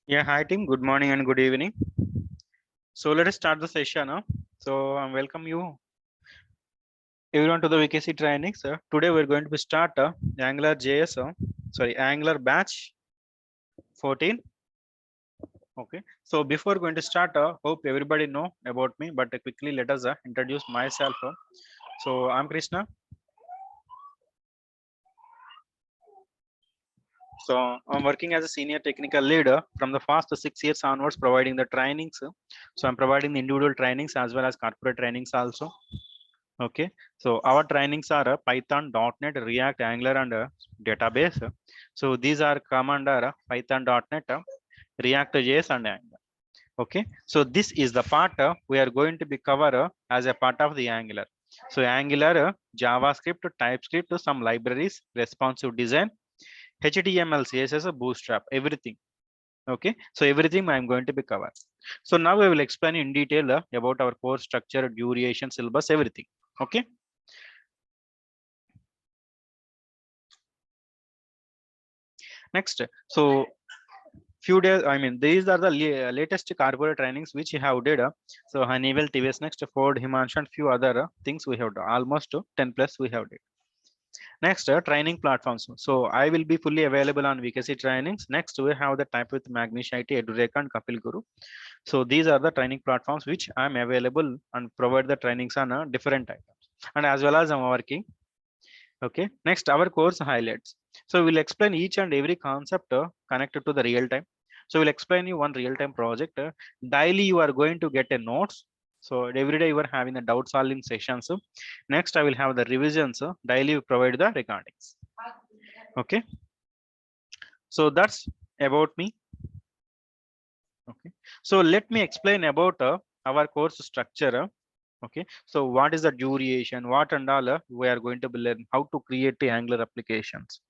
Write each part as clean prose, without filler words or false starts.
Yeah, hi team. Good morning and good evening. So let us start the session. So I welcome you everyone to the VKC training. So today we're going to be start Angular JS. Angular batch 14. Okay. So before going to start, hope everybody know about me, but quickly let us introduce myself. So I'm Krishna. So I'm working as a senior technical leader from the past 6 years onwards, providing the trainings. So I'm providing the individual trainings as well as corporate trainings also. Okay, so our trainings are Python, .NET, React, Angular, and database. So these are come under Python, .NET, React.js, and Angular. Okay, so this is the part we are going to be cover as a part of the Angular. So Angular, JavaScript, TypeScript, some libraries, responsive design, HTML, CSS, Bootstrap, everything. Okay, so everything I'm going to be cover. So now I will explain in detail about our course structure, duration, syllabus, everything. Okay. Next, so few days, I mean, these are the latest corporate trainings which we have did. So Honeywell, TVS, next Ford, Himanshu, and few other things we have done. Almost 10 plus we have did. Next, training platforms. So I will be fully available on VKC trainings. Next, we have the type with Magnish IT, EduReka, and Kapil Guru. So these are the training platforms which I am available and provide the trainings on different items. And as well as I'm working. Okay. Next, our course highlights. So we'll explain each and every concept connected to the real time. So we'll explain you one real time project. Daily, you are going to get a notes. So every day you are having the doubt solving sessions. Next, I will have the revisions. Daily, we provide the recordings. Okay. So that's about me. Okay. So let me explain about our course structure. Okay, so what is the duration, what and all we are going to be learn how to create the Angular applications.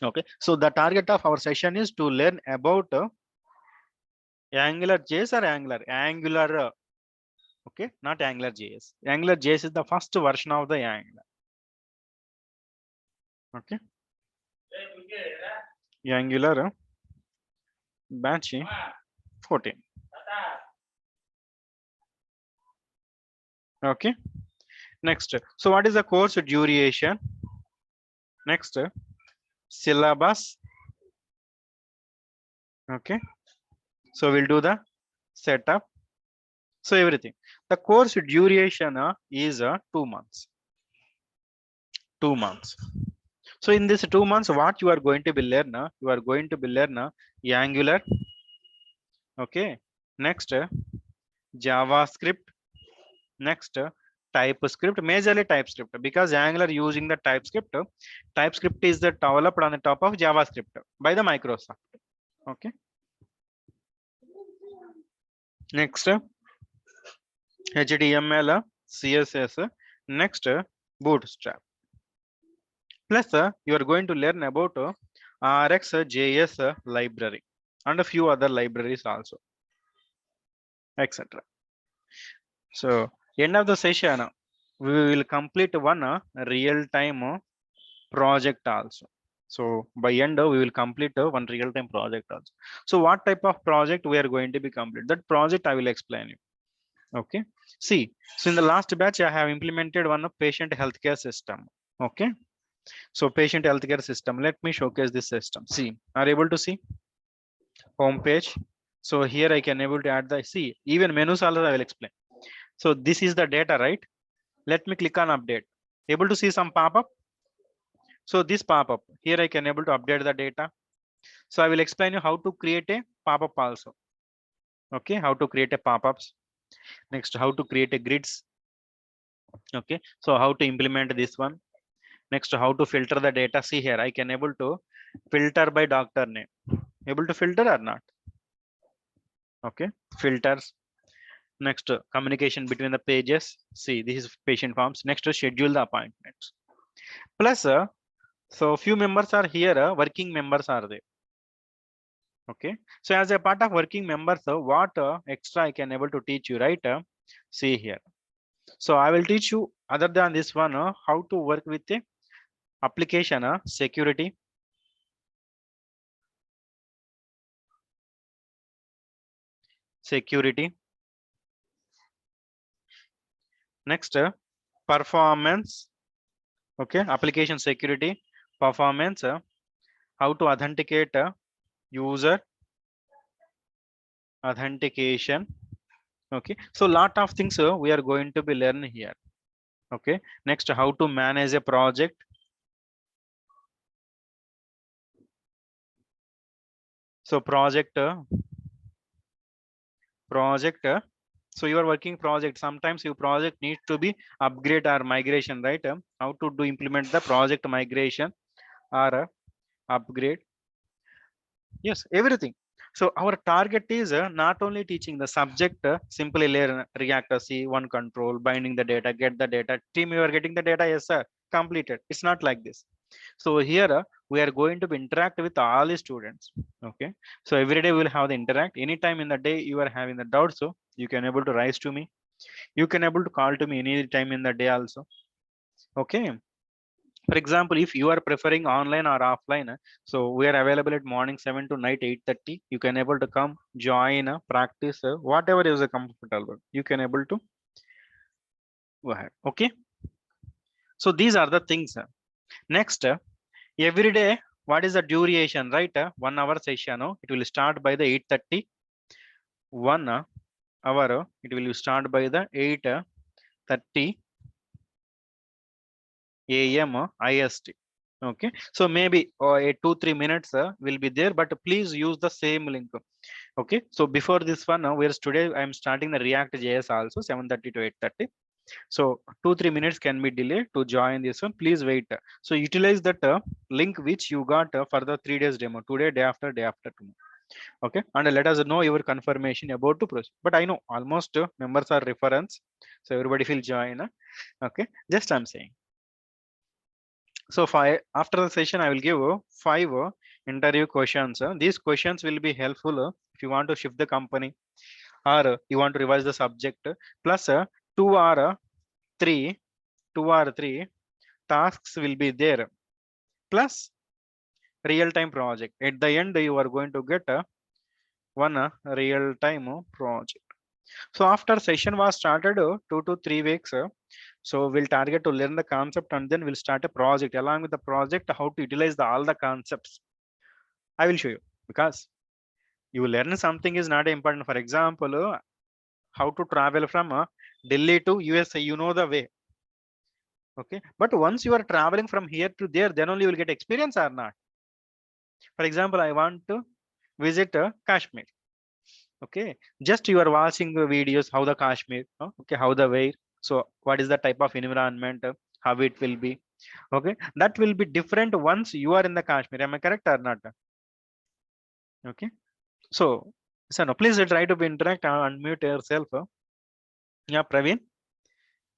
Okay, so the target of our session is to learn about Angular JS or Angular, okay, not Angular JS. Angular JS is the first version of the Angular. Okay, Angular batch 14. Okay, next, so what is the course duration? Next, syllabus. Okay, so we'll do the setup. So everything. The course duration is 2 months. 2 months. So in this 2 months, what you are going to be learn? You are going to be learn Angular. Okay. Next, JavaScript. Next, TypeScript. Majorly TypeScript because Angular using the TypeScript. TypeScript is the developed on the top of JavaScript by the Microsoft. Okay. Next, HTML, CSS. Next, Bootstrap. Plus, you are going to learn about RxJS library and a few other libraries also, etc. So, end of the session, we will complete one real-time project also. So, by end, we will complete one real-time project also. So, what type of project we are going to be complete? That project I will explain you. Okay. See, so in the last batch, I have implemented one of patient healthcare system. Okay. So patient healthcare system, let me showcase this system. See, are able to see home page? So here I can able to add the, see, even menus also I will explain. So this is the data, right? Let me click on update. Able to see some pop-up? So this pop-up, here I can able to update the data. So I will explain you how to create a pop-up also. Okay, how to create a pop-ups. Next, how to create a grids. Okay, so how to implement this one. Next, how to filter the data. See here, I can able to filter by doctor name. Able to filter or not? Okay, filters. Next, communication between the pages. See, this is patient forms. Next, schedule the appointments. Plus, so few members are here, working members are there. Okay, so as a part of working members, what extra I can able to teach you, right? See here. So I will teach you other than this one, how to work with the application security. security. Next, performance. Okay, application security, performance, how to authenticate user authentication. Okay, so lot of things we are going to be learning here. Okay, next, how to manage a project. So project so you are working project, sometimes your project needs to be upgrade or migration, right? How to do implement the project migration or upgrade. Yes, everything. So our target is not only teaching the subject, simply learn react c one control, binding the data, get the data, team you are getting the data, yes sir, completed. It's not like this. So here we are going to be interact with all the students. Okay, so every day we'll have the interact. Anytime in the day you are having the doubt, so you can able to rise to me, you can able to call to me any time in the day also. Okay, for example, if you are preferring online or offline, so we are available at morning 7 to night 8:30. You can able to come join, practice, whatever is comfortable, you can able to go ahead. Okay, so these are the things. Next, every day, what is the duration, right? 1 hour session, it will start by the 8:30. 1 hour, it will start by the 8:30 a.m. IST. Okay, so maybe a 2-3 minutes will be there, but please use the same link. Okay, so before this one, whereas today I am starting the React JS also 7:30 to 8:30. So 2-3 minutes can be delayed to join this one. Please wait. So utilize that link which you got for the 3 days demo, today, day after, tomorrow. Okay, and let us know your confirmation about to proceed. But I know almost members are reference, so everybody will join. Okay, just I'm saying. So after the session, I will give 5 interview questions. These questions will be helpful if you want to shift the company or you want to revise the subject. Plus, two or three tasks will be there. Plus, real-time project. At the end, you are going to get one real-time project. So after session was started 2 to 3 weeks, so we'll target to learn the concept and then we'll start a project. Along with the project, how to utilize all the concepts. I will show you, because you learn something is not important. For example, how to travel from Delhi to USA, you know the way. Okay, but once you are traveling from here to there, then only you will get experience or not. For example, I want to visit Kashmir. Okay, just you are watching the videos how the Kashmir, okay, how the way, so what is the type of environment, how it will be. Okay, that will be different once you are in the Kashmir. Am I correct or not? Okay, so no, please try to be interact and unmute yourself. Yeah, Praveen.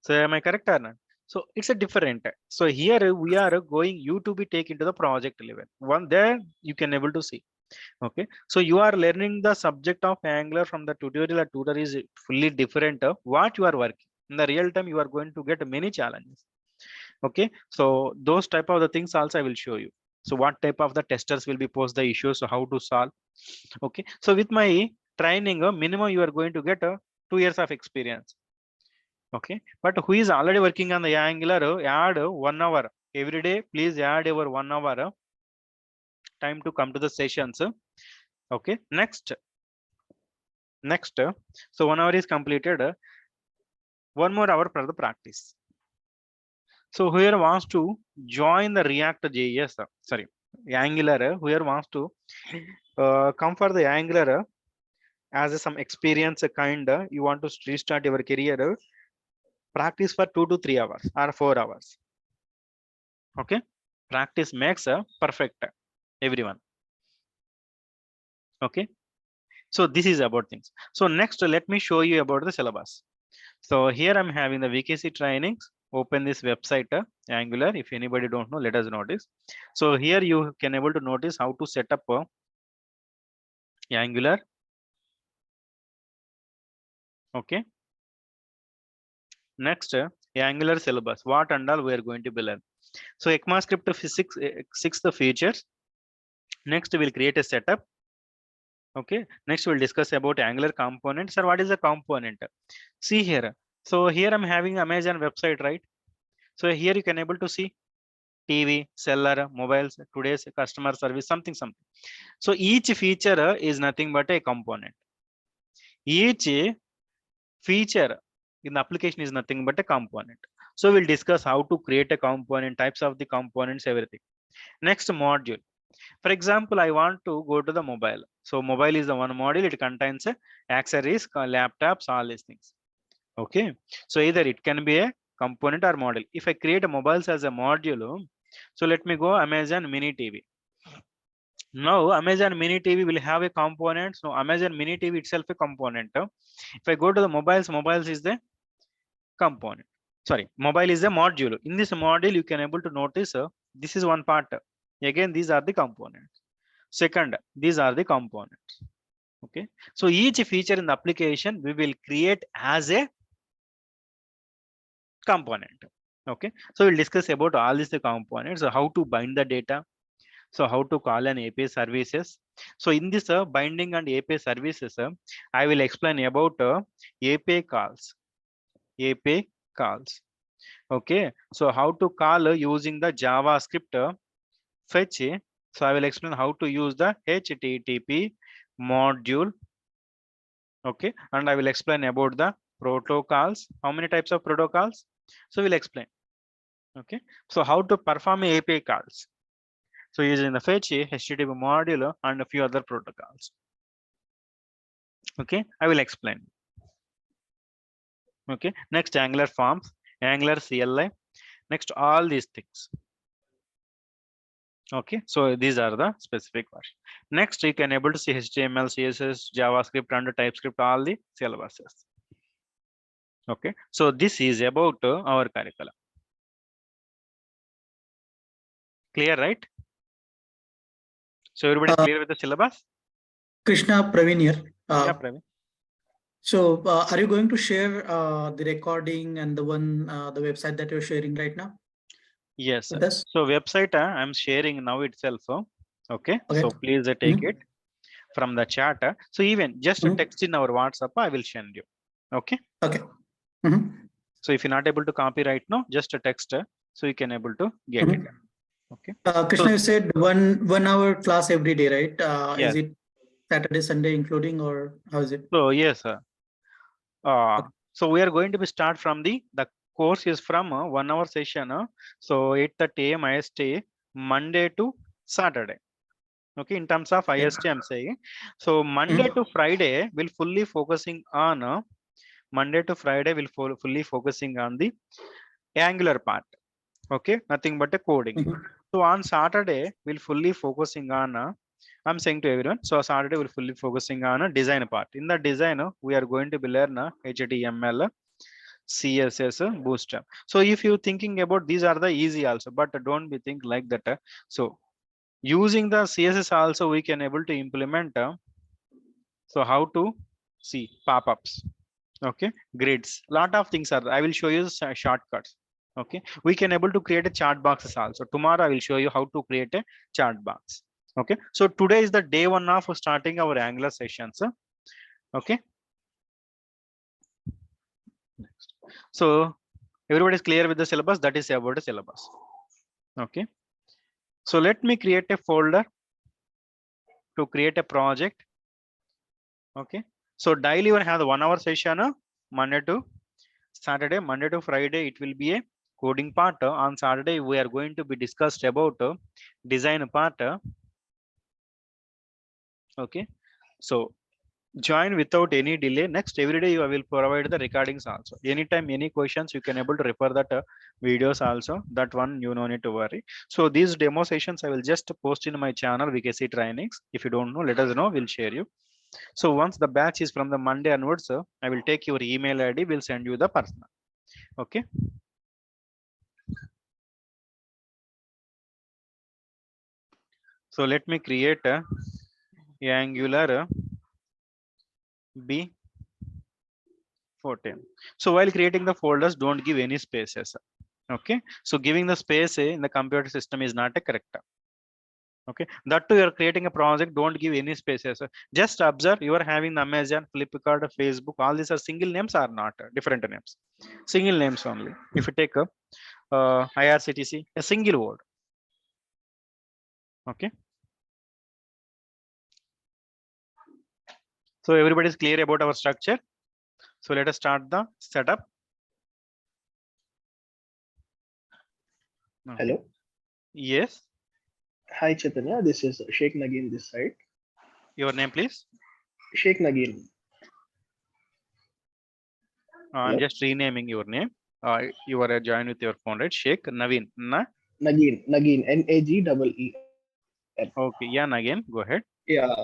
So am I correct or not? So it's a different. So here we are going you to be take into the project level. One there you can able to see. Okay, so you are learning the subject of Angular from the tutorial. A tutor is fully different. What you are working in the real time, you are going to get many challenges. Okay, so those type of the things also I will show you. So what type of the testers will be post the issues, so how to solve. Okay, so with my training, minimum you are going to get 2 years of experience. Okay, but who is already working on the Angular, add 1 hour every day. Please add over 1 hour time to come to the sessions. Okay, next, so 1 hour is completed. 1 more hour for the practice. So whoever wants to join the React JS, sorry, Angular, whoever wants to come for the Angular as some experience kind, you want to restart your career, practice for 2 to 3 hours or 4 hours. Okay, practice makes perfect, everyone. Okay, so this is about things. So next, let me show you about the syllabus. So here I'm having the VKC trainings. Open this website, Angular. If anybody don't know, let us notice. So here you can able to notice how to set up Angular. Okay. Next, Angular syllabus. What and all we are going to be learn. So ECMAScript 6 the features. Next, we'll create a setup. Okay, next we'll discuss about Angular components. Or what is a component? See here. So here I'm having Amazon website, right? So here you can able to see TV, seller, mobiles, today's customer service, something. So each feature is nothing but a component. Each feature in the application is nothing but a component. So we'll discuss how to create a component, types of the components, everything. Next, module. For example, I want to go to the mobile. So mobile is the one module. It contains accessories, laptops, all these things. Okay. So either it can be a component or module. If I create a mobiles as a module, so let me go Amazon Mini TV. Now Amazon Mini TV will have a component. So Amazon Mini TV itself a component. If I go to the mobiles is the component. Sorry, mobile is a module. In this module, you can able to notice this is one part. Again, these are the components. Second, these are the components. Okay. So each feature in the application we will create as a component. Okay. So we'll discuss about all these components. So how to bind the data. So how to call an API services. So in this binding and API services, I will explain about API calls. API calls. Okay. So how to call using the JavaScript fetch. So I will explain how to use the HTTP module. Okay. And I will explain about the protocols. How many types of protocols? So we'll explain. Okay. So how to perform API calls. So using the fetch, HTTP module, and a few other protocols. Okay, I will explain. Okay, next Angular forms, Angular CLI, next all these things. Okay, so these are the specific version. Next, you can able to see HTML, CSS, JavaScript, and TypeScript, all the syllabuses. Okay, so this is about our curriculum. Clear, right? So everybody is clear with the syllabus? Krishna, Praveen here. Yeah, Praveen. So are you going to share the recording and the website that you're sharing right now? Yes, sir. So website I'm sharing now itself. Okay, so please take it from the chat. So even just a text in our WhatsApp, I will send you. Okay. Okay. So if you're not able to copy right now, just a text, so you can able to get it. Okay. Krishna, you said 1 hour class every day, right? Yes. Is it Saturday, Sunday including, or how is it? So yes, sir. So we are going to be start from the course is from 1 hour session. So 8:30 AM IST, Monday to Saturday. Okay, in terms of IST, I'm saying. So Monday to Friday will fully focusing on Monday to Friday will fully focusing on the Angular part. Okay, nothing but a coding. So on Saturday we'll fully focusing on I'm saying to everyone, so Saturday we'll fully focusing on a design part. In the design we are going to be learn HTML, CSS, Bootstrap. So if you thinking about these are the easy also, but don't be think like that. So using the CSS also we can able to implement. So how to see pop-ups. Okay, grids, lot of things are. I will show you shortcuts. Okay, we can able to create a chart boxes also. Tomorrow I will show you how to create a chart box. Okay, so today is the day 1 of starting our Angular sessions. Okay, so everybody is clear with the syllabus. That is about the syllabus. Okay, so let me create a folder to create a project. Okay, so daily we have the 1 hour session, Monday to Saturday, Monday to Friday, it will be a coding part. On Saturday, we are going to be discussed about design part. Okay, so join without any delay. Next, every day you will provide the recordings also. Anytime, any questions, you can able to refer that videos also. That one you no need to worry. So these demo sessions I will just post in my channel VKC trainings. If you don't know, let us know. We'll share you. So once the batch is from the Monday onwards, I will take your email ID. We'll send you the personal. Okay. So let me create a Angular B14. So while creating the folders, don't give any spaces. Okay. So giving the space in the computer system is not a correct. Okay, that too, you're creating a project, don't give any spaces. Just observe, you are having the Amazon, Flipkart, Facebook, all these are single names or not different names, single names only. If you take a IRCTC, a single word. Okay, so everybody is clear about our structure. So let us start the setup. Okay. Hello. Yes, Hi Chaitanya, this is Sheikh Nagin this side. your name please. Sheikh Nagin. I'm Hello. just renaming your name. You are joined with your phone, right? Sheikh Naveen. Nagin, Nageen. Okay, yeah, again, go ahead. Yeah,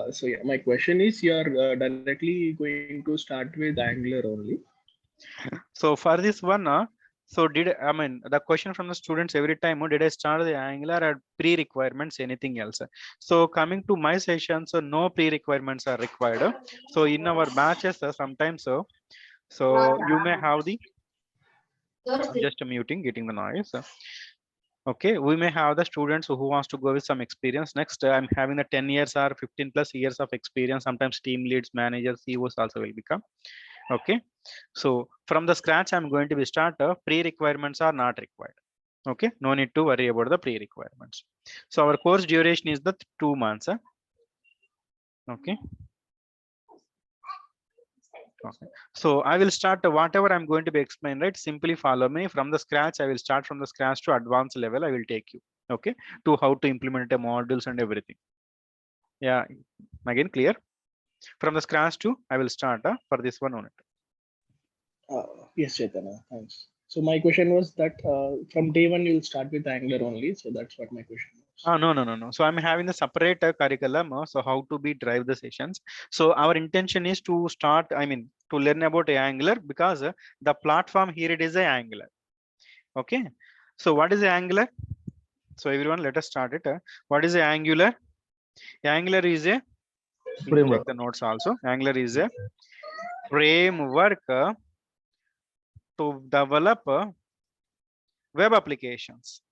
my question is you're directly going to start with Angular only. So for this one, so I mean the question from the students every time, did I start the Angular or pre-requirements, anything else? So coming to my session, so no pre-requirements are required. So in our batches, sometimes so you may have the, I'm just muting, getting the noise. Okay, we may have the students who wants to go with some experience. Next, I'm having the 10 years or 15 plus years of experience. Sometimes team leads, managers, CEOs also will become. Okay, so from the scratch, I'm going to be start. Pre-requirements are not required. Okay, no need to worry about the pre-requirements. So our course duration is the 2 months. Okay. Okay. So I will start whatever I'm going to be explained, right? Simply follow me from the scratch. I will start from the scratch to advanced level. I will take you, okay, to how to implement the modules and everything. Yeah, again, clear from the scratch to I will start for this one on it. Yes, Chaitanya, thanks. So my question was that from day one you'll start with Angular only. So that's what my question was. No. So I'm having the separate curriculum. So how to be drive the sessions. So our intention is to start, I mean, to learn about Angular because the platform here it is a Angular. Okay. So what is Angular? So everyone, let us start it. What is Angular? Angular is a, you can check Framework. the notes also. Angular is a framework to develop web applications.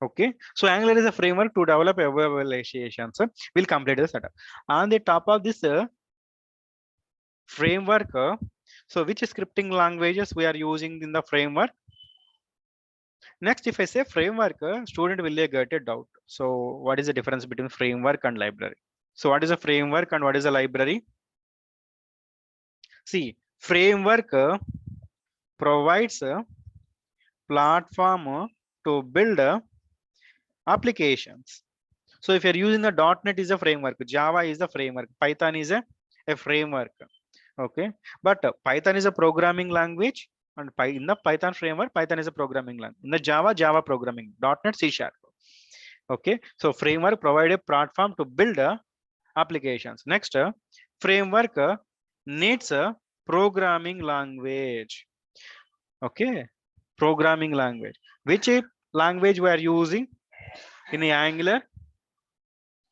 Okay, so Angular is a framework to develop web applications. We'll complete the setup. On the top of this framework, so which scripting languages we are using in the framework? Next, if I say framework, student will get a doubt. So what is the difference between framework and library? So what is a framework and what is a library? See, framework provides a platform to build applications. So if you're using the .NET is a framework, Java is a framework, Python is a framework. Okay, but Python is a programming language, and in the Python framework, Python is a programming language. In the Java programming, .NET C#. Okay, so framework provide a platform to build applications. Next, framework needs a programming language. Okay, programming language. Which language we are using in Angular?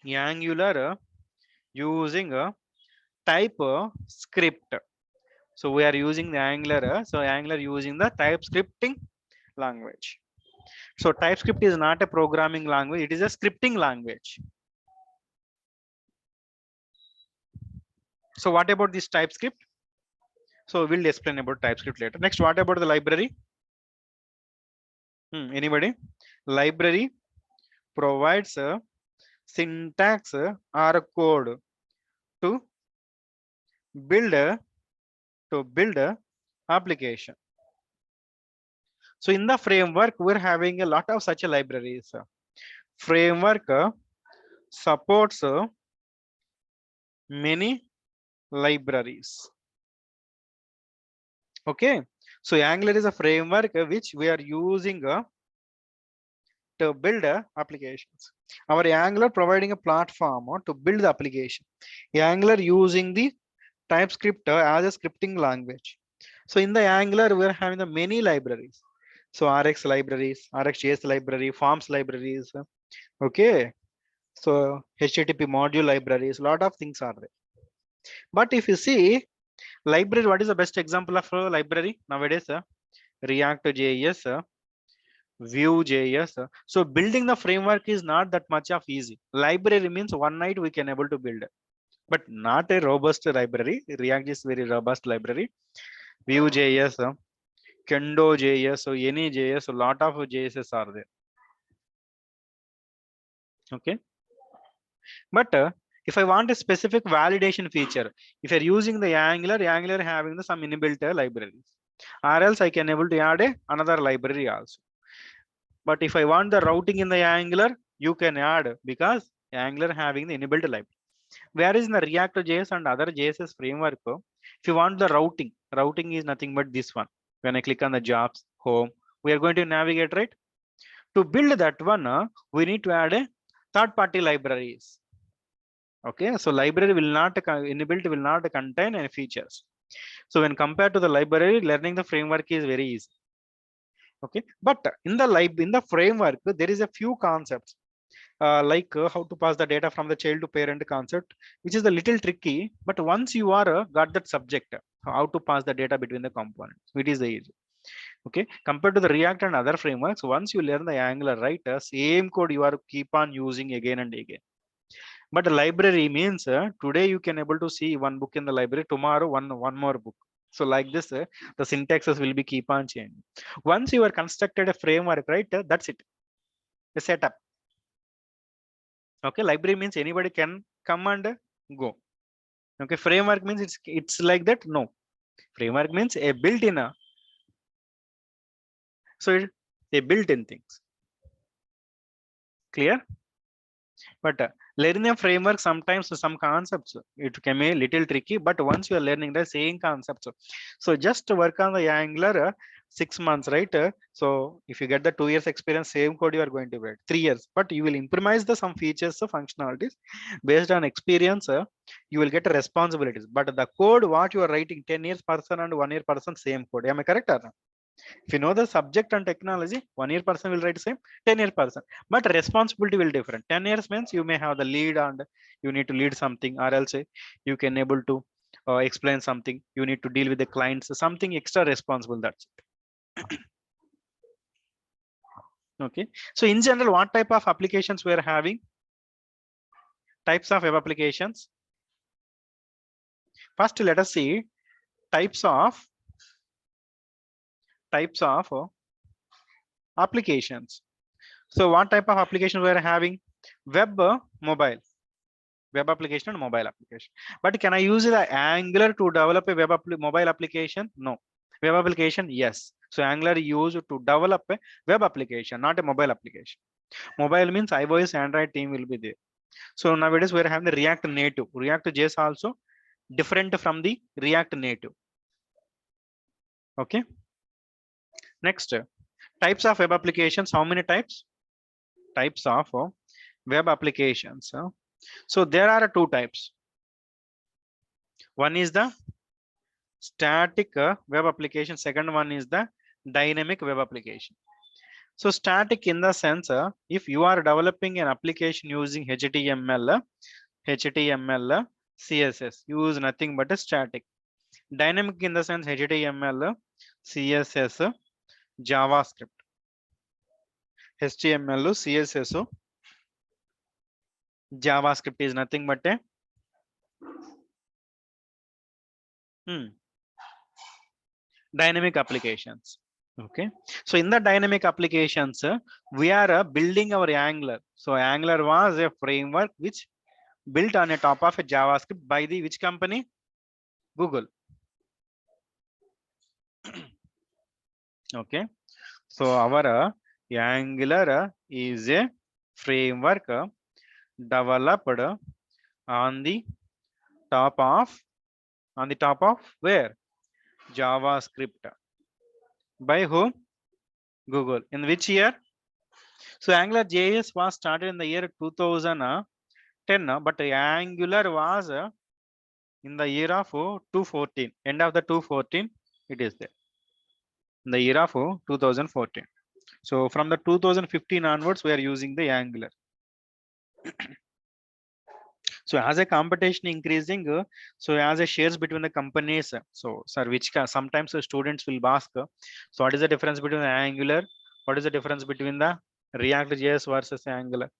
Angular using a type script. So we are using the Angular. So Angular using the TypeScripting language. So TypeScript is not a programming language. It is a scripting language. So what about this TypeScript? So we'll explain about TypeScript later. Next, what about the library? Anybody? Library provides a syntax or a code to build a application. So in the framework, we're having a lot of such libraries. Framework supports many libraries. Okay, so Angular is a framework which we are using to build applications. Our Angular providing a platform to build the application. Angular using the TypeScript as a scripting language. So in the Angular, we are having the many libraries. So RX libraries, RxJS library, forms libraries. Okay, so HTTP module libraries, lot of things are there. But if you see library, what is the best example of a library nowadays? React JS, Vue.js. So building the framework is not that much of easy. Library means one night we can able to build, but not a robust library. React is very robust library. Vue.js, Kendo.js, so any JS, a lot of JSs are there. Okay, but if I want a specific validation feature, if you're using the Angular having some inbuilt libraries, or else I can able to add another library also. But if I want the routing in the Angular, you can add because Angular having the inbuilt library. Whereas in the React.js and other JSS framework, if you want the routing is nothing but this one. When I click on the jobs, home, we are going to navigate, right? To build that one, we need to add a third-party libraries. Okay, so library will not inbuilt will not contain any features. So when compared to the library, learning the framework is very easy. Okay, but in the framework, there is a few concepts like how to pass the data from the child to parent concept, which is a little tricky. But once you are got that subject, how to pass the data between the components, it is easy. Okay, compared to the React and other frameworks, once you learn the Angular, right, same code you are keep on using again and again. But the library means today you can able to see one book in the library, tomorrow one more book. So like this, the syntaxes will be keep on changing. Once you are constructed a framework, right, that's it, a setup. Okay, library means anybody can come and go. Okay, framework means it's like that. No, framework means a built-in. So a built-in things. Clear? But learning a framework sometimes some concepts it can be a little tricky. But once you are learning the same concepts, so just work on the Angular 6 months, right? So if you get the 2 years experience, same code you are going to write 3 years, but you will improvise the some features of functionalities based on experience. You will get responsibilities, but the code what you are writing 10 years person and 1 year person same code. Am I correct or not? If you know the subject and technology, 1 year person will write same, 10 year person, but responsibility will different. 10 years means you may have the lead and you need to lead something, or else you can able to explain something, you need to deal with the clients, something extra responsible, that's it. Okay, so in general, what type of applications we are having? Types of web applications. First, let us see types of applications. So what type of applications we are having? Web, mobile, web application and mobile application. But can I use the Angular to develop a mobile application? No. Web application, yes. So Angular used to develop a web application, not a mobile application. Mobile means iOS, Android team will be there. So nowadays we're having the React native. React.js also different from the React native. Okay. Next, types of web applications. How many types? Types of web applications. So there are two types. One is the static web application. Second one is the dynamic web application. So static in the sense, if you are developing an application using HTML, CSS, use nothing but a static. Dynamic in the sense HTML, CSS, JavaScript. HTML, CSS, JavaScript is nothing but a dynamic applications. Okay, so in the dynamic applications, we are building our Angular. So Angular was a framework which built on a top of a JavaScript by the which company? Google. Okay, so our Angular is a framework developed on the top of where? JavaScript. By whom? Google. In which year? So Angular JS was started in the year 2010, but Angular was in the year of 2014. End of the 2014, it is there. In the year of 2014. So from the 2015 onwards, we are using the Angular. So as a competition increasing, so as a shares between the companies, so sir, which sometimes the students will ask, so what is the difference between the Angular What is the difference between the React.js versus Angular?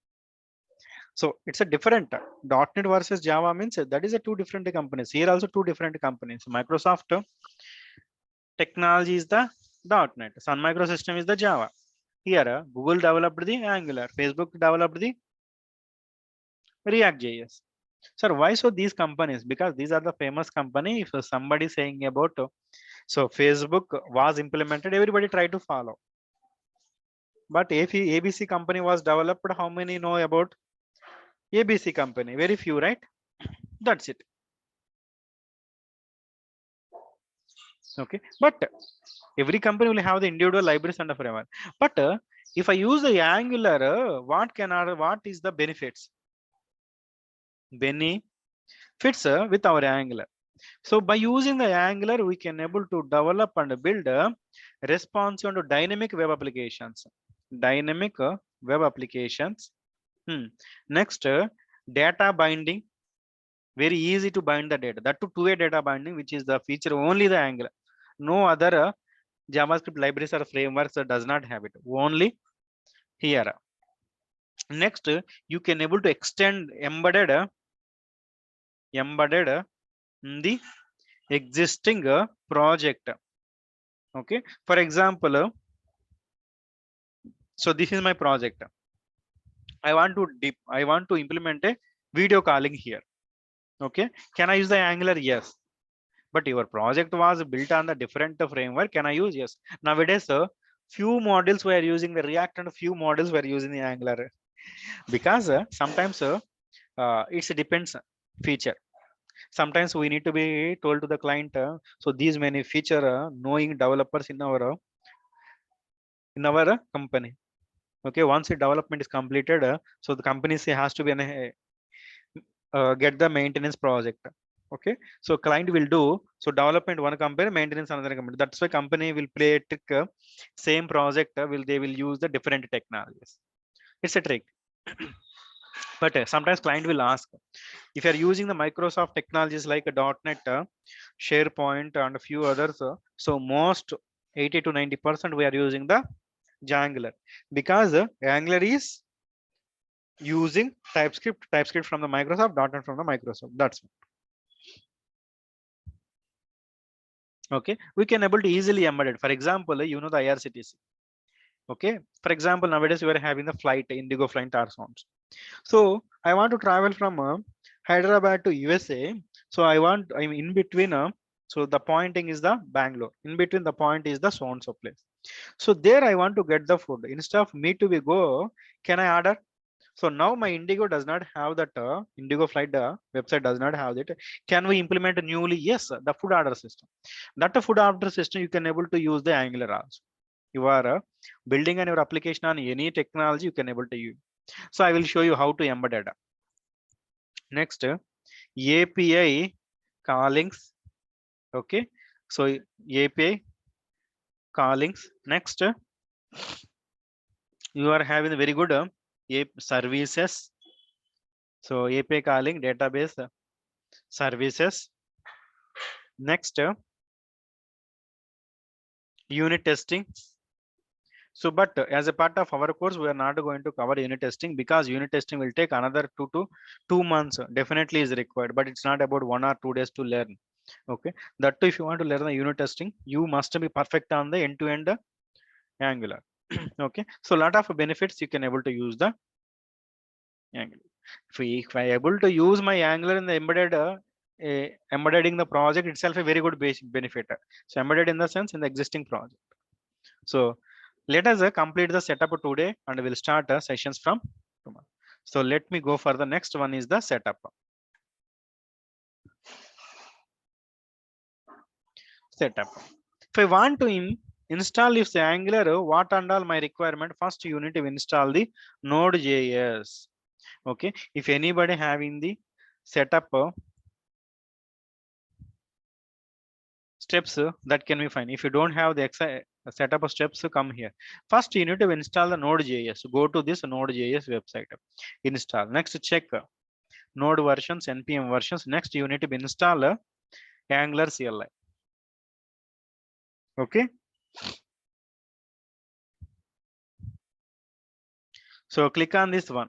So it's a different .NET versus Java means that is a two different companies. Here also two different companies. Microsoft technology is the .NET. Sun Microsystem is the Java. Here Google developed the Angular. Facebook developed the React.js. Sir, why so these companies? Because these are the famous company. If somebody saying about so Facebook was implemented, everybody try to follow. But if ABC company was developed, how many know about ABC company? Very few, right? That's it. Okay, but every company will have the individual libraries and a framework. But if I use the Angular, what is the benefits? Benefits with our Angular. So by using the Angular, we can able to develop and build responsive and dynamic web applications. Dynamic web applications. Next, data binding. Very easy to bind the data. That to two-way data binding, which is the feature only the Angular. No other JavaScript libraries or frameworks does not have it. Only here. Next, you can able to extend embedded in the existing project. Okay, for example, so this is my project. I want to implement a video calling here. Okay, can I use the Angular? Yes. But your project was built on the different framework. Can I use? Yes. Nowadays, few models were using the React and few models were using the Angular, because sometimes it depends feature. Sometimes we need to be told to the client. So these many feature knowing developers in our company. Okay, once the development is completed, so the company has to be get the maintenance project. Okay, so client will do so development one company, maintenance another company. That's why company will play a trick. Same project they will use the different technologies. It's a trick. But sometimes client will ask, if you are using the Microsoft technologies like a .NET, SharePoint and a few others, so most 80 to 90% we are using the Angular, because Angular is using TypeScript from the Microsoft, .NET from the Microsoft. That's okay. We can able to easily embed it. For example, you know the IRCTC. Okay, for example, nowadays we are having the flight Indigo flight or sounds. So I want to travel from Hyderabad to USA. So I'm in between. So the pointing is the Bangalore. In between the point is the so and so place. So there I want to get the food. Instead of me to be go, can I order? So now my Indigo does not have that Indigo flight website does not have it. Can we implement newly? Yes, the food order system. That food order system you can able to use the Angular also. You are building on your application on any technology you can able to use. So I will show you how to embed it. Next, API callings. Okay, so API callings. Next, you are having a very good services. So API calling database services. Next, unit testing. So, but as a part of our course, we are not going to cover unit testing, because unit testing will take another 2 months. Definitely is required, but it's not about 1 or 2 days to learn. Okay, that too, if you want to learn the unit testing, you must be perfect on the end-to-end Angular. Okay, so a lot of benefits you can able to use the Angular. If I able to use my Angular in the embedding the project itself, a very good basic benefit. So embedded in the sense in the existing project. So let us complete the setup today, and we'll start sessions from tomorrow. So let me go for the next one is the setup. Setup. If I want to install if the Angular, what and all my requirement, first you need to install the Node.js. Okay, if anybody having the setup steps, that can be fine. If you don't have the setup of steps, come here. First you need to install the Node.js. Go to this Node.js website, install. Next, check node versions, npm versions. Next you need to install Angular CLI. Okay, So click on this one,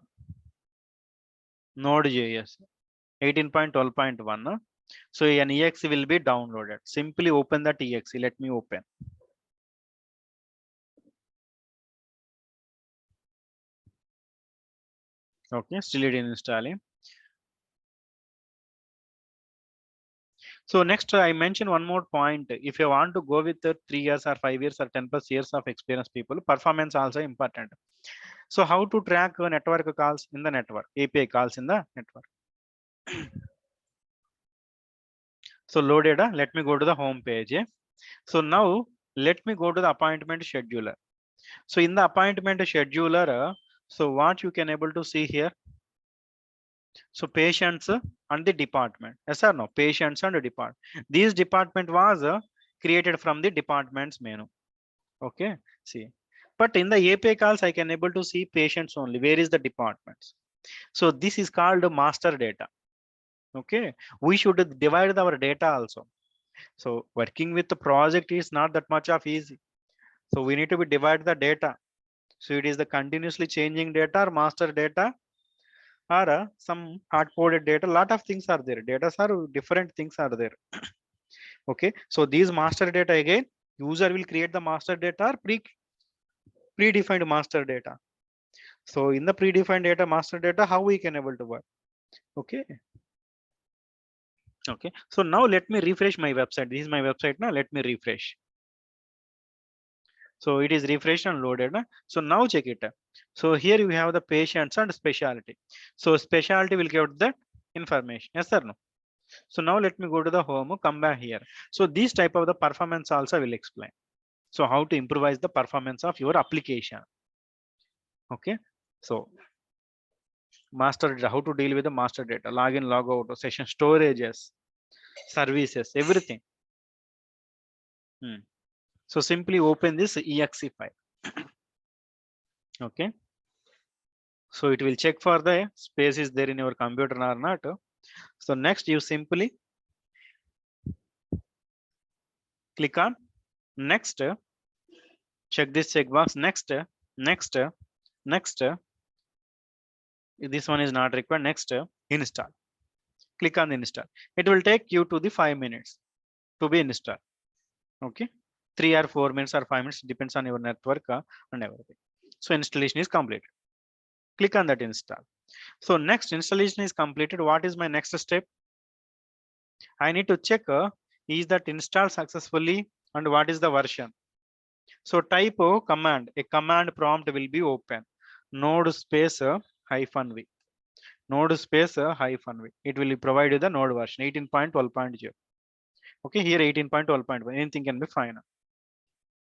Node.js 18.12.1. So an exe will be downloaded. Simply open that exe. Let me open. Okay, still it is installing. So next, I mentioned one more point. If you want to go with 3 years or 5 years or 10 plus years of experience people, performance also important. So how to track network calls in the network, API calls in the network. So load data, let me go to the home page. So now let me go to the appointment scheduler. So in the appointment scheduler, so what you can able to see here. So patients and the department. Yes or no? Patients and the department. This department was created from the departments menu. Okay. See. But in the API calls, I can able to see patients only. Where is the departments? So this is called master data. Okay. We should divide our data also. So working with the project is not that much of easy. So we need to be divide the data. So it is the continuously changing data or master data or some hard coded data. Lot of things are there. Data are different things are there. Okay. So these master data again, user will create the master data or predefined master data. So in the predefined data, master data, how we can able to work? Okay. Okay. So now let me refresh my website. This is my website now. Let me refresh. So it is refreshed and loaded. So now check it. So here you have the patients and specialty. So specialty will give the information. Yes or no? So now let me go to the home, come back here. So this type of the performance also will explain. So how to improvise the performance of your application. Okay. So master data, how to deal with the master data, login, logout, session storages, services, everything. So simply open this exe file. Okay. So it will check for the space is there in your computer or not. So next you simply click on next, check this checkbox, next, next, this one is not required, next, install. Click on install. It will take you to the 5 minutes to be installed. Okay. 3 or 4 minutes or 5 minutes depends on your network and everything. So installation is completed. Click on that install. So next installation is completed. What is my next step? I need to check is that installed successfully and what is the version. So type command, a command prompt will be open. Node space -v. Node space -v. It will provide you the node version 18.12.0. Okay, here 18.12.1. Anything can be fine.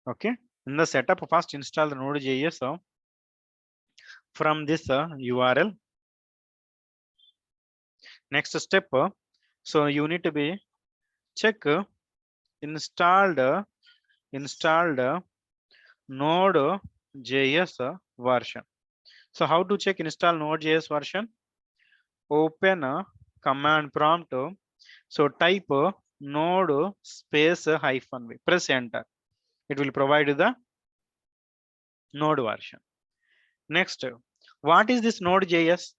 Okay, in the setup, first install the Node.js from this URL. Next step, so you need to be check installed Node.js version. So how to check install Node.js version? Open command prompt. So type node space -v. Press enter. It will provide you the node version. Next, what is this Node.js?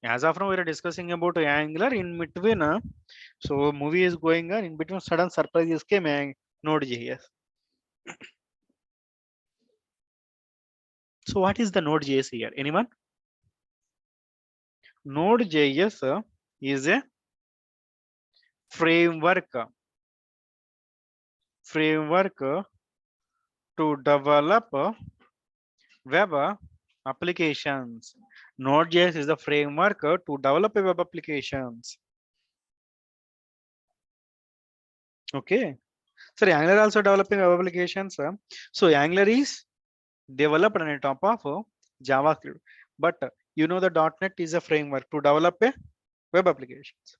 As of now, we are discussing about Angular. In between, so movie is going on. In between, sudden surprises came Node.js. So what is the Node.js here? Anyone? Node.js is a framework to develop web applications. Node.js is the framework to develop web applications. Okay. So Angular also developing web applications. So Angular is developed on top of JavaScript. But you know the .NET is a framework to develop a web applications.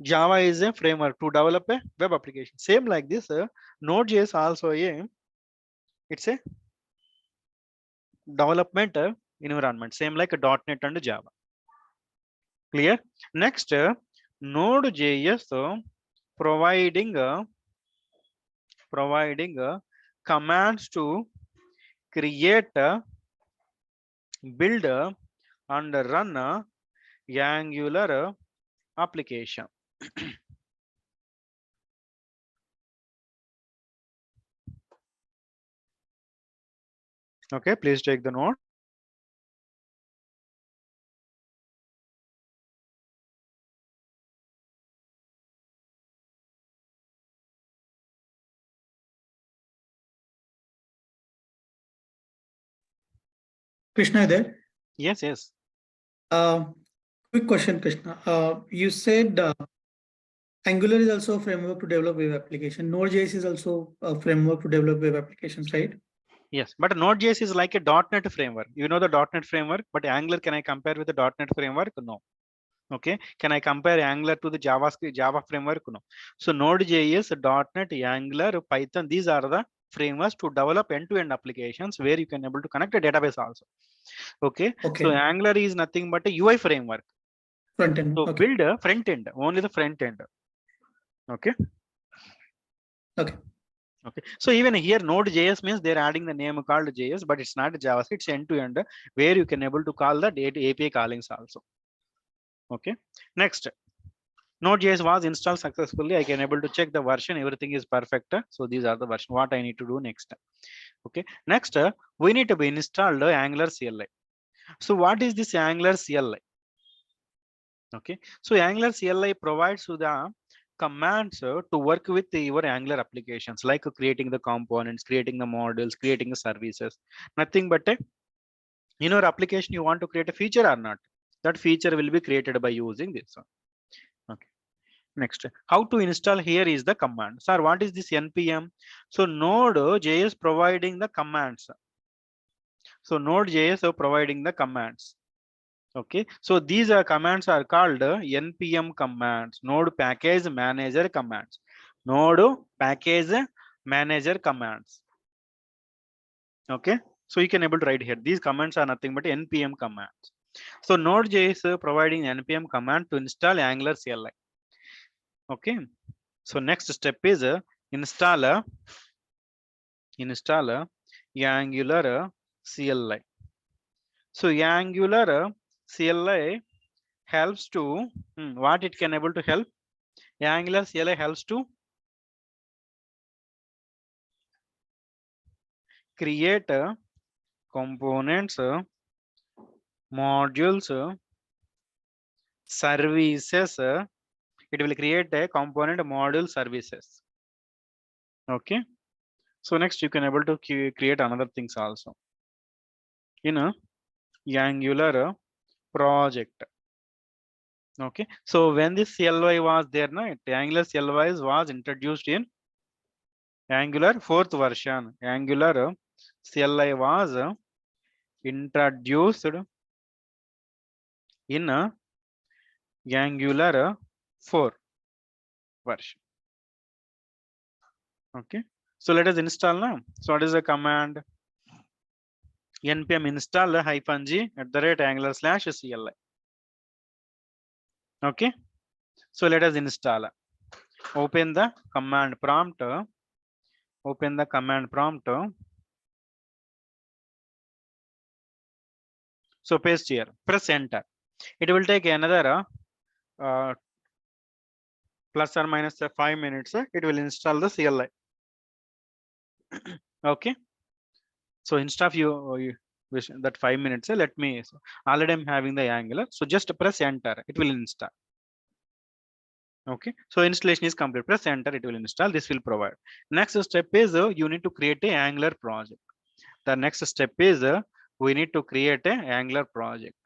Java is a framework to develop a web application. Same like this, Node.js also it's a development environment, same like a .NET and Java. Clear? Next, Node.js providing commands to create build and run Angular application. Okay, please take the note. Krishna, are there? Yes, yes. Quick question, Krishna. You said Angular is also a framework to develop web application. Node.js is also a framework to develop web applications, right? Yes, but Node.js is like a .NET framework. You know the .NET framework, but Angular, can I compare with the .NET framework? No. Okay, can I compare Angular to the JavaScript Java framework? No. So Node.js, .NET, Angular, Python, these are the frameworks to develop end-to-end applications where you can able to connect a database also. Okay, so Angular is nothing but a UI framework. Front end. So build a front end, only the front end. Okay. Okay. Okay, so even here Node.js means they're adding the name called JS, but it's not JavaScript, it's end-to-end where you can able to call the API callings also. Okay, next, Node.js was installed successfully. I can able to check the version, everything is perfect. So these are the version, what I need to do next. Okay, next, we need to be installed Angular CLI. So what is this Angular CLI? Okay, so Angular CLI provides you the commands to work with your Angular applications, like creating the components, creating the modules, creating the services. Nothing but in your application you want to create a feature or not, that feature will be created by using this one. Okay, next, how to install? Here is the command. Sir, what is this npm? So Node.js providing the commands. So Node.js providing the commands. Okay, so these are commands are called npm commands, node package manager commands, node package manager commands. Okay, so you can able to write here, these commands are nothing but npm commands. So Node.js providing npm command to install Angular CLI. Okay, so next step is install Angular CLI. So Angular CLI helps to what it can able to help? Angular CLI helps to create components, modules, services. It will create a component module services. Okay, so next you can able to create another things also in a Angular project. Okay, so when this CLI was there, no, Angular CLI was introduced in Angular 4th version. Angular CLI was introduced in Angular 4 version. Okay, so let us install now. So what is the command? npm install -g @angular/CLI. Okay, so let us install. Open the command prompt. Open the command prompt. So paste here, press enter. It will take another plus or minus 5 minutes. It will install the CLI. Okay, so instead of you wish that 5 minutes, let me, already I'm having the Angular, so just press enter, it will install. Okay, so installation is complete. Press enter, it will install. This will provide. Next step is you need to create a Angular project. The next step is we need to create a Angular project.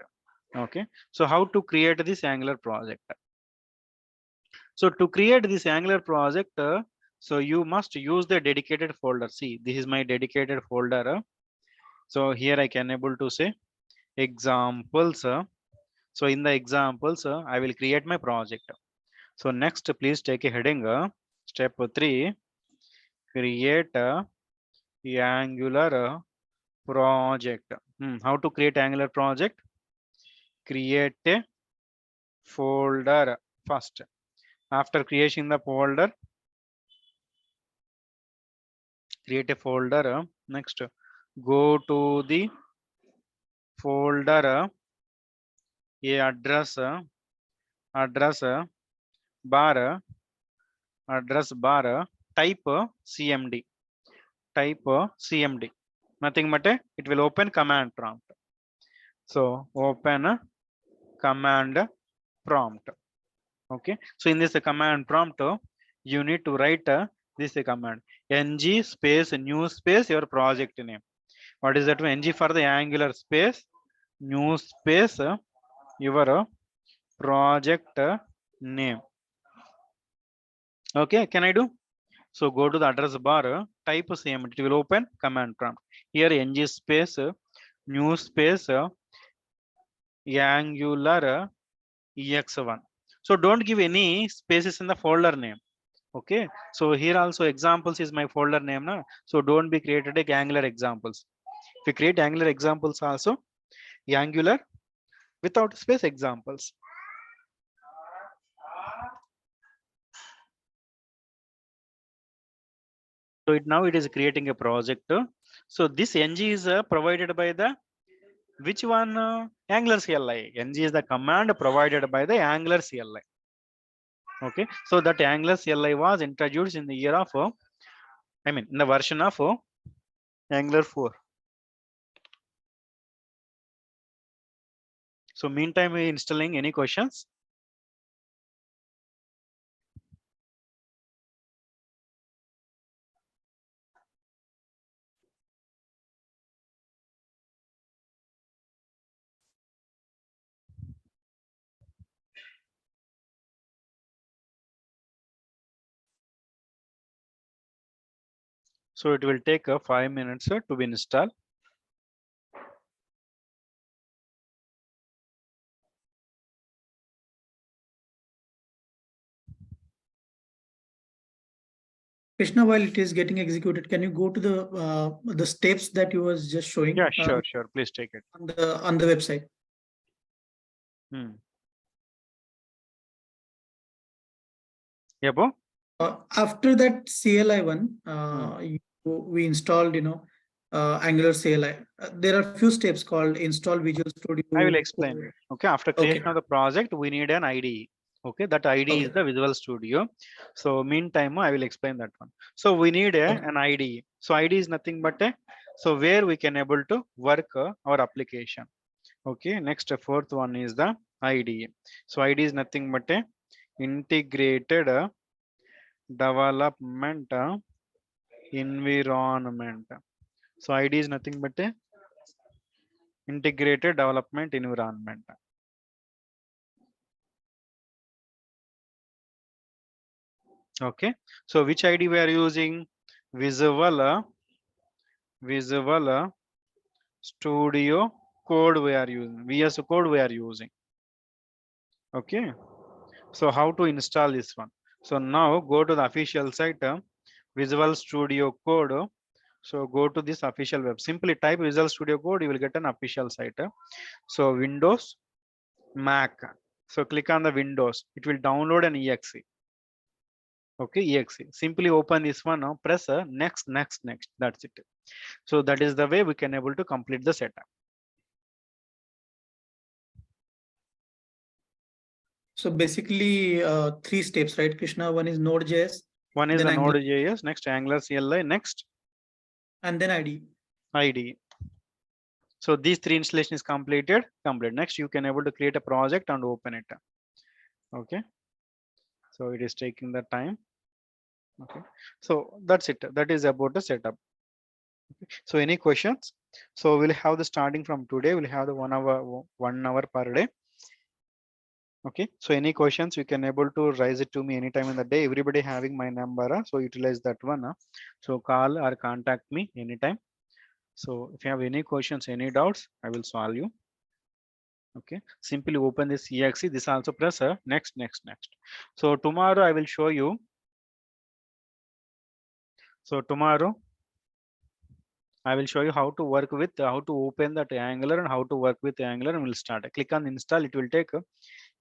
Okay, so how to create this Angular project? So to create this Angular project, so you must use the dedicated folder. See, this is my dedicated folder. So here I can able to say examples. So in the examples, I will create my project. So next, please take a heading. Step 3, create a Angular project. How to create Angular project? Create a folder first. After creating the folder, create a folder. Next, go to the folder, a address bar, type cmd, nothing but it will open command prompt. So open command prompt. Okay, so in this command prompt you need to write this command ng space new space your project name. What is that? Ng for the Angular space new space your project name. Okay, can I do? So go to the address bar, type cmd, it will open command prompt. Here ng space new space Angular ex1. So don't give any spaces in the folder name. Okay, so here also examples is my folder name na? So don't be created like Angular examples. If you create Angular examples also, Angular without space examples. So now it is creating a project. So this ng is provided by the which one? Angular CLI. ng is the command provided by the Angular CLI. Okay, so that Angular CLI was introduced in the year of in the version of Angular 4. So meantime we installing. Any questions? So it will take 5 minutes to be installed. Krishna, while it is getting executed, can you go to the steps that you was just showing? Yeah, sure. Please take it. On the website. Yeah, Bo? After that CLI one, we installed, Angular CLI. There are few steps called install Visual Studio. I will explain. Okay, after creation of the project, we need an IDE. Okay, that IDE is the Visual Studio. So meantime, I will explain that one. So we need an IDE. So IDE is nothing but so where we can able to work our application. Okay, next fourth one is the IDE. So IDE is nothing but a integrated development environment. So IDE is nothing but a integrated development environment. Okay, so which ID we are using? Visual Studio Code we are using. VS Code we are using. Okay, so how to install this one? So now go to the official site, Visual Studio Code. So go to this official web. Simply type Visual Studio Code. You will get an official site. So Windows, Mac. So click on the Windows. It will download an exe. Okay, exe. Simply open this one. Press next. That's it. So that is the way we can able to complete the setup. So basically 3 steps, right, Krishna? One is Node.js. One is the Node.js, next Angular CLI, next. And then IDE. IDE. So these 3 installation is completed. Next you can able to create a project and open it. Okay. So it is taking the time. Okay. So that's it. That is about the setup. Okay. So any questions? So we'll have the starting from today. We'll have the 1 hour per day. Okay, so any questions you can able to raise it to me anytime in the day. Everybody having my number, so utilize that one. So call or contact me anytime. So if you have any questions, any doubts, I will solve you. Okay, simply open this exe. This also press next. So tomorrow I will show you. So tomorrow I will show you how to work with, how to open that Angular and how to work with Angular, and we'll start. Click on install. It will take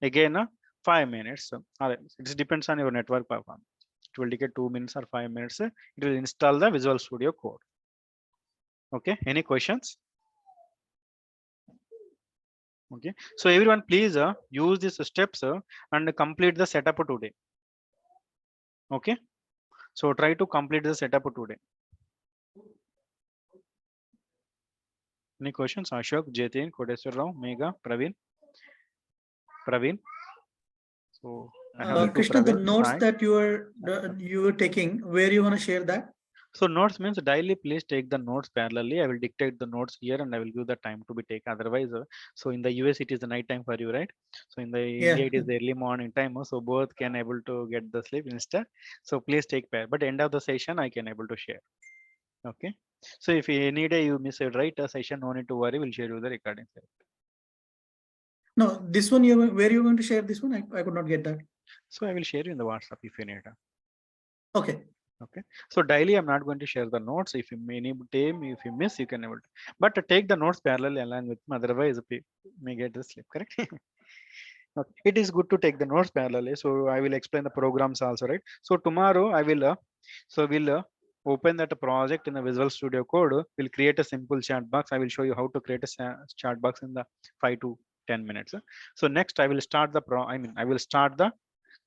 again 5 minutes. It depends on your network performance. It will take 2 minutes or 5 minutes. It will install the Visual Studio Code. Okay, any questions? Okay, so everyone please use these steps and complete the setup today. Okay, so try to complete the setup today. Any questions? Ashok, Jatin, Kodeswar Rao, Mega, Praveen. So I have the two Krishna, the Praveen. notes Hi. that you were taking, where you want to share that? So notes means daily please take the notes parallelly. I will dictate the notes here and I will give the time to be taken. Otherwise, so in the US it is the night time for you, right? So in the India Yeah. it is the early morning time. So both can able to get the sleep instead. So please take pair. But end of the session I can able to share. Okay. So if any day you miss it, right, a session, no need to worry. We'll share you the recording. No, this one where you going to share this one? I could not get that. So I will share you in the WhatsApp if you need. Okay. Okay, so daily I'm not going to share the notes. If you any time if you miss, you can able to, but take the notes parallel along with me, otherwise may get the sleep, correct? Okay. It is good to take the notes parallelly, so I will explain the programs also, right? So tomorrow I will we'll open that project in the Visual Studio Code. We'll create a simple chat box. I will show you how to create a chat box in the 5 to 10 minutes. So next I will start the I will start the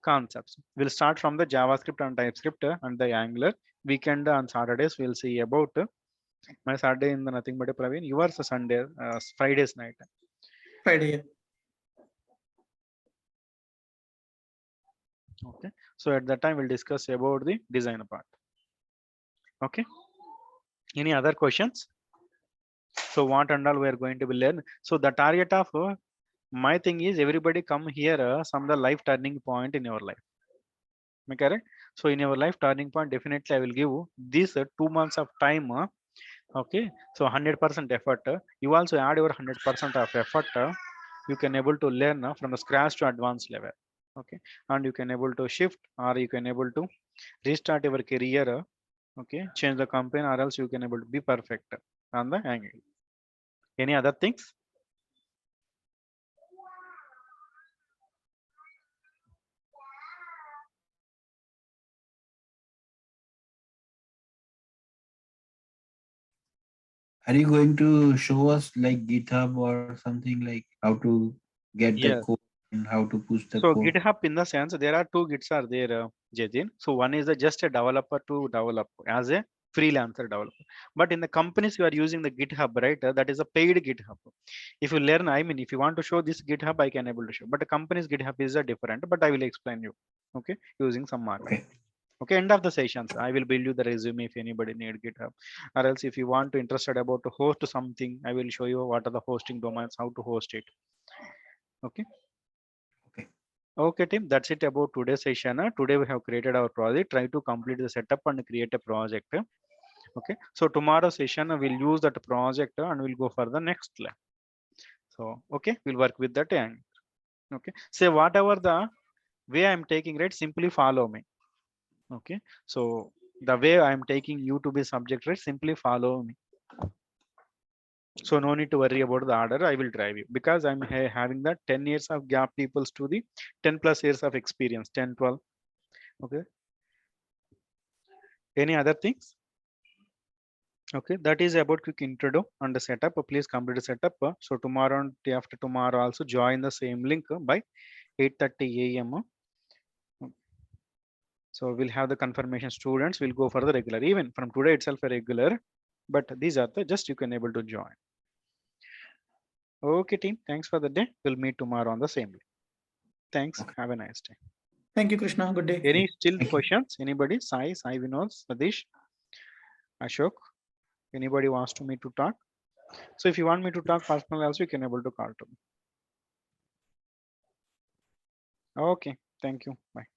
concepts. We'll start from the JavaScript and TypeScript and the Angular. Weekend on Saturdays, we'll see about my Saturday in the nothing but a Praveen. Yours a Sunday, Friday's night. Friday. Okay. So at that time, we'll discuss about the design part. Okay. Any other questions? So what and all we are going to be learn. So the target of my thing is everybody come here some the life turning point in your life. Am I correct? So in your life turning point, definitely I will give this 2 months of time. Okay, so 100% effort. You also add your 100% of effort. You can able to learn from the scratch to advanced level. Okay, and you can able to shift or you can able to restart your career. Okay, change the company or else you can able to be perfect on the angle. Any other things? Are you going to show us like GitHub or something like how to get the Yes. code and how to push the So code? GitHub in the sense there are two Gits are there, Jatin. So one is just a developer to develop as a freelancer developer. But in the companies you are using the GitHub, right? That is a paid GitHub. If you learn, I mean, if you want to show this GitHub, I can able to show. But the company's GitHub is a different. But I will explain you. Okay, using some markup. Okay. Okay, end of the sessions. I will build you the resume if anybody need GitHub. Or else if you want to interested about to host something, I will show you what are the hosting domains, how to host it. Okay. Okay. Okay, team, that's it about today's session. Today we have created our project. Try to complete the setup and create a project. Okay, so tomorrow session we'll use that project and we'll go for the next lab. So, okay, we'll work with that. And okay, say whatever the way I'm taking, right, simply follow me. Okay, so the way I'm taking you to be subject, right, simply follow me. So no need to worry about the order. I will drive you because I'm having that 10 years of gap peoples to the 10 plus years of experience, 10, 12. Okay. Any other things? Okay, that is about quick intro and the setup. Please complete the setup. So tomorrow and day after tomorrow also join the same link by 8:30 a.m. So we'll have the confirmation students. We'll go for the regular. Even from today itself a regular, but these are the just you can able to join. Okay, team. Thanks for the day. We'll meet tomorrow on the same link. Thanks. Okay. Have a nice day. Thank you, Krishna. Good day. Any still Thank you. questions? Anybody? Sai, Vinod, Sadish, Ashok. Anybody wants to me to talk? So if you want me to talk personally, also you can able to call to me. Okay. Thank you. Bye.